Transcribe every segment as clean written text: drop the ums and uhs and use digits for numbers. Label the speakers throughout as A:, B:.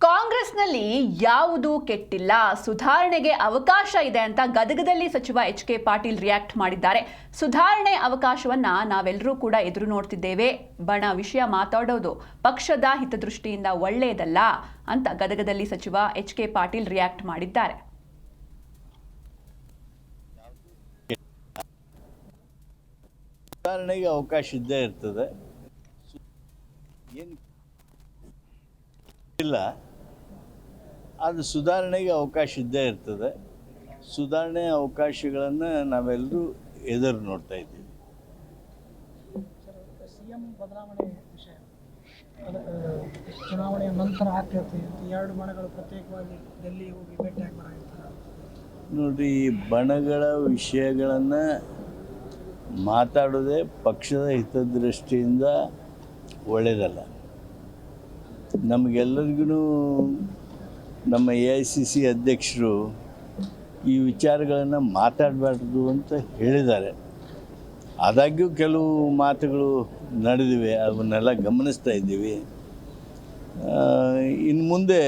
A: ಕಾಂಗ್ರೆಸ್ನಲ್ಲಿ ಯಾವುದು ಕೆಟ್ಟಿಲ್ಲ, ಸುಧಾರಣೆಗೆ ಅವಕಾಶ ಇದೆ ಅಂತ ಗದಗದಲ್ಲಿ ಸಚಿವ ಎಚ್.ಕೆ. ಪಾಟೀಲ್ ರಿಯಾಕ್ಟ್ ಮಾಡಿದ್ದಾರೆ. ಸುಧಾರಣೆ ಅವಕಾಶವನ್ನ ನಾವೆಲ್ಲರೂ ಕೂಡ ಎದುರು ನೋಡ್ತಿದ್ದೇವೆ. ಬಣ ವಿಷಯ ಮಾತಾಡೋದು ಪಕ್ಷದ ಹಿತದೃಷ್ಟಿಯಿಂದ ಒಳ್ಳೆಯದಲ್ಲ ಅಂತ ಗದಗದಲ್ಲಿ ಸಚಿವ ಎಚ್.ಕೆ. ಪಾಟೀಲ್ ರಿಯಾಕ್ಟ್ ಮಾಡಿದ್ದಾರೆ.
B: ಸುಧಾರಣೆಗೆ ಅವಕಾಶ ಇದ್ದೇ ಇರ್ತದೆ. ಏನು ಇಲ್ಲ, ಅದು ಸುಧಾರಣೆಗೆ ಅವಕಾಶ ಇದ್ದೇ ಇರ್ತದೆ. ಸುಧಾರಣೆ ಅವಕಾಶಗಳನ್ನು ನಾವೆಲ್ಲರೂ ಎದುರು ನೋಡ್ತಾ ಇದ್ದೀವಿ.
C: ಸಿಎಂ ಬದಲಾವಣೆ ವಿಷಯ ಚುನಾವಣೆಯ ನಂತರ ಆಗ್ತೈತಿ. ಎರಡು ಬಣಗಳು ಪ್ರತ್ಯೇಕವಾಗಿ ಡೆಲ್ಲಿ ಹೋಗಿ ಭೇಟಿಯಾಗಿ ಬರಾಗಿರ್ತಾರೆ.
B: ನೋಡಿರಿ, ಈ ಬಣಗಳ ವಿಷಯಗಳನ್ನು ಮಾತಾಡೋದೇ ಪಕ್ಷದ ಹಿತದೃಷ್ಟಿಯಿಂದ ಒಳ್ಳೆಯದಲ್ಲ. ನಮಗೆಲ್ಲರಿಗೂ ನಮ್ಮ AICC ಅಧ್ಯಕ್ಷರು ಈ ವಿಚಾರಗಳನ್ನು ಮಾತಾಡಬಾರ್ದು ಅಂತ ಹೇಳಿದ್ದಾರೆ. ಆದಾಗ್ಯೂ ಕೆಲವು ಮಾತುಗಳು ನಡೆದಿವೆ, ಅವನ್ನೆಲ್ಲ ಗಮನಿಸ್ತಾ ಇದ್ದೀವಿ. ಇನ್ನು ಮುಂದೆ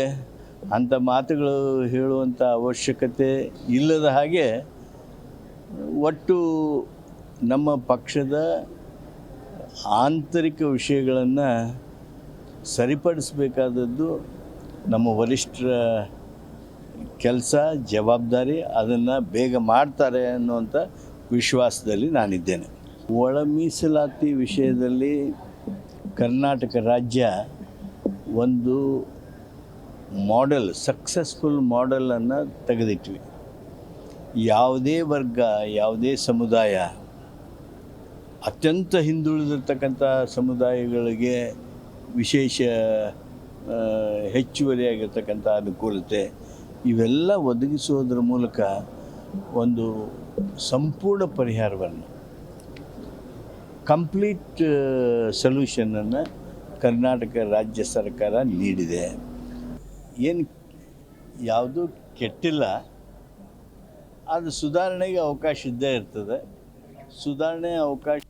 B: ಅಂಥ ಮಾತುಗಳು ಹೇಳುವಂಥ ಅವಶ್ಯಕತೆ ಇಲ್ಲದ ಹಾಗೆ ಒಟ್ಟು ನಮ್ಮ ಪಕ್ಷದ ಆಂತರಿಕ ವಿಷಯಗಳನ್ನು ಸರಿಪಡಿಸಬೇಕಾದದ್ದು ನಮ್ಮ ವರಿಷ್ಠರ ಕೆಲಸ, ಜವಾಬ್ದಾರಿ. ಅದನ್ನು ಬೇಗ ಮಾಡ್ತಾರೆ ಅನ್ನುವಂಥ ವಿಶ್ವಾಸದಲ್ಲಿ ನಾನಿದ್ದೇನೆ. ಒಳ ಮೀಸಲಾತಿ ವಿಷಯದಲ್ಲಿ ಕರ್ನಾಟಕ ರಾಜ್ಯ ಒಂದು ಮಾಡೆಲ್, ಸಕ್ಸಸ್ಫುಲ್ ಮಾಡೆಲನ್ನು ತೆಗೆದಿಟ್ವಿ. ಯಾವುದೇ ವರ್ಗ, ಯಾವುದೇ ಸಮುದಾಯ, ಅತ್ಯಂತ ಹಿಂದುಳಿದಿರ್ತಕ್ಕಂಥ ಸಮುದಾಯಗಳಿಗೆ ವಿಶೇಷ ಹೆಚ್ಚುವರಿಯಾಗಿರ್ತಕ್ಕಂಥ ಅನುಕೂಲತೆ ಇವೆಲ್ಲ ಒದಗಿಸುವುದರ ಮೂಲಕ ಒಂದು ಸಂಪೂರ್ಣ ಪರಿಹಾರವನ್ನು, ಕಂಪ್ಲೀಟ್ ಸೊಲ್ಯೂಷನನ್ನು ಕರ್ನಾಟಕ ರಾಜ್ಯ ಸರ್ಕಾರ ನೀಡಿದೆ. ಏನು ಯಾವುದೂ ಕೆಟ್ಟಿಲ್ಲ, ಅದು ಸುಧಾರಣೆಗೆ ಅವಕಾಶ ಇದ್ದೇ ಇರ್ತದೆ. ಸುಧಾರಣೆ ಅವಕಾಶ